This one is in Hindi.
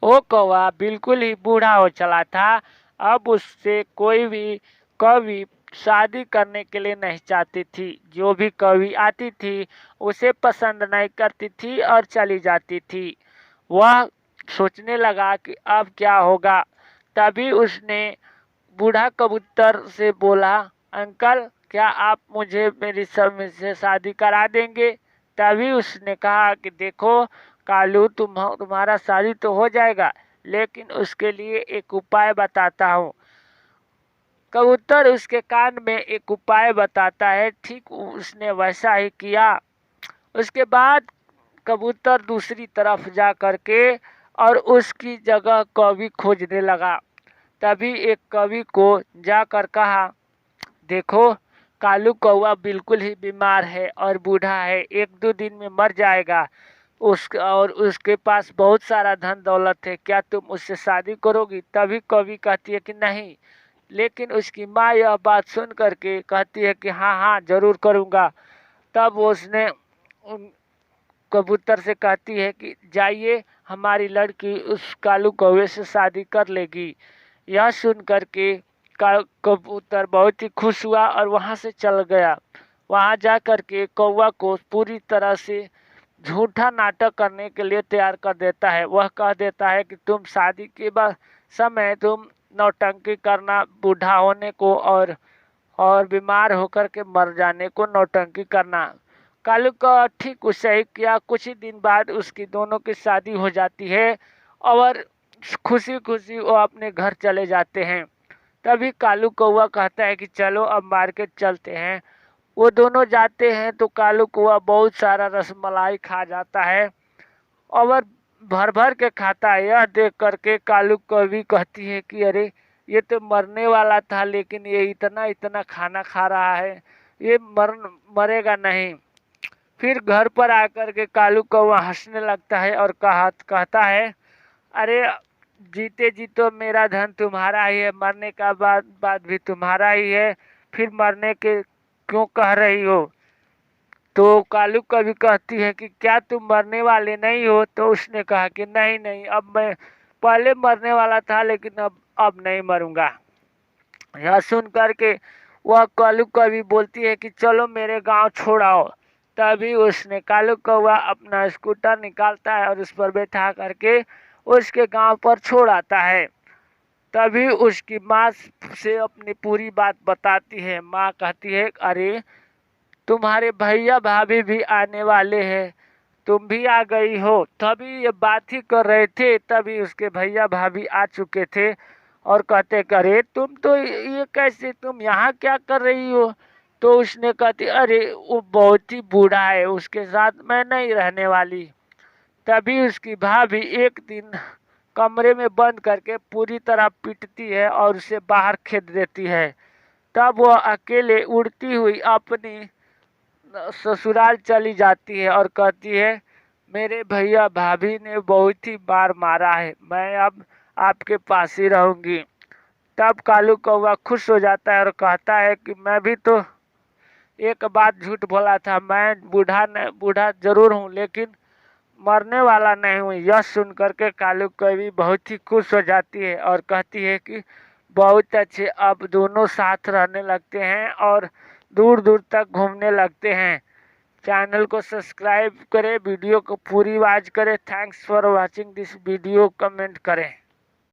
वो कौवा बिल्कुल ही बूढ़ा हो चला था। अब उससे कोई भी कवि शादी करने के लिए नहीं चाहती थी। जो भी कवि आती थी उसे पसंद नहीं करती थी और चली जाती थी। वह सोचने लगा कि अब क्या होगा। तभी उसने बूढ़ा कबूतर से बोला, अंकल क्या आप मुझे मेरी समय से शादी करा देंगे। तभी उसने कहा कि देखो कालू, तुम्हारा शादी तो हो जाएगा, लेकिन उसके लिए एक उपाय बताता हूँ। कबूतर उसके कान में एक उपाय बताता है। ठीक उसने वैसा ही किया। उसके बाद कबूतर दूसरी तरफ जा करके और उसकी जगह कवि खोजने लगा। तभी एक कवि को जाकर कहा, देखो कालू कौवा बिल्कुल ही बीमार है और बूढ़ा है, 1-2 दिन में मर जाएगा। उसके पास बहुत सारा धन दौलत है, क्या तुम उससे शादी करोगी। तभी कवि कहती है कि नहीं। लेकिन उसकी माँ यह बात सुन करके कहती है कि हाँ हाँ जरूर करूँगा। तब उसने उन कबूतर से कहती है कि जाइए, हमारी लड़की उस कालू कौवे से शादी कर लेगी। यह सुन करके कबूतर बहुत ही खुश हुआ और वहाँ से चल गया। वहाँ जा करके कौवा को पूरी तरह से झूठा नाटक करने के लिए तैयार कर देता है। वह कह देता है कि तुम शादी के बाद समय तुम नौटंकी करना, बूढ़ा होने को और बीमार होकर के मर जाने को नौटंकी करना। कालू का ठीक उससे ही किया। कुछ ही दिन बाद उसकी दोनों की शादी हो जाती है और खुशी खुशी वो अपने घर चले जाते हैं। तभी कालू कौवा कहता है कि चलो अब मार्केट चलते हैं। वो दोनों जाते हैं तो कालू कौवा बहुत सारा रसमलाई खा जाता है और भर भर के खाता है। यह देख करके कालू कौवी कहती है कि अरे ये तो मरने वाला था, लेकिन ये इतना इतना खाना खा रहा है, ये मरेगा नहीं। फिर घर पर आकर के कालू कौवा हंसने लगता है और कहता है, अरे जीते जी तो मेरा धन तुम्हारा ही है, मरने का बाद भी तुम्हारा ही है, फिर मरने के क्यों कह रही हो। तो कालू कभी कहती है कि क्या तुम मरने वाले नहीं हो। तो उसने कहा कि नहीं नहीं, अब मैं पहले मरने वाला था लेकिन अब नहीं मरूंगा। यह सुन करके वह कालू कभी बोलती है कि चलो मेरे गांव छोड़ाओ। तभी उसने कालू कौवा अपना स्कूटर निकालता है और उस पर बैठा करके उसके गांव पर छोड़ आता है। तभी उसकी माँ से अपनी पूरी बात बताती है। माँ कहती है, अरे तुम्हारे भैया भाभी भी आने वाले हैं, तुम भी आ गई हो। तभी ये बात ही कर रहे थे, तभी उसके भैया भाभी आ चुके थे और कहते अरे तुम तो ये कैसे, तुम यहाँ क्या कर रही हो। तो उसने कहती, अरे वो बहुत ही बूढ़ा है, उसके साथ मैं नहीं रहने वाली। तभी उसकी भाभी एक दिन कमरे में बंद करके पूरी तरह पीटती है और उसे बाहर खेद देती है। तब वह अकेले उड़ती हुई अपनी ससुराल चली जाती है और कहती है, मेरे भैया भाभी ने बहुत ही बार मारा है, मैं अब आपके पास ही रहूंगी। तब कालू कौवा खुश हो जाता है और कहता है कि मैं भी तो एक बात झूठ बोला था, मैं बूढ़ा जरूर हूँ लेकिन मरने वाला नहीं हूँ। यह सुन करके कालू कौवी बहुत ही खुश हो जाती है और कहती है कि बहुत अच्छे, अब दोनों साथ रहने लगते हैं और दूर दूर तक घूमने लगते हैं। चैनल को सब्सक्राइब करें, वीडियो को पूरी वॉच करें। Thanks for watching this video, comment करें।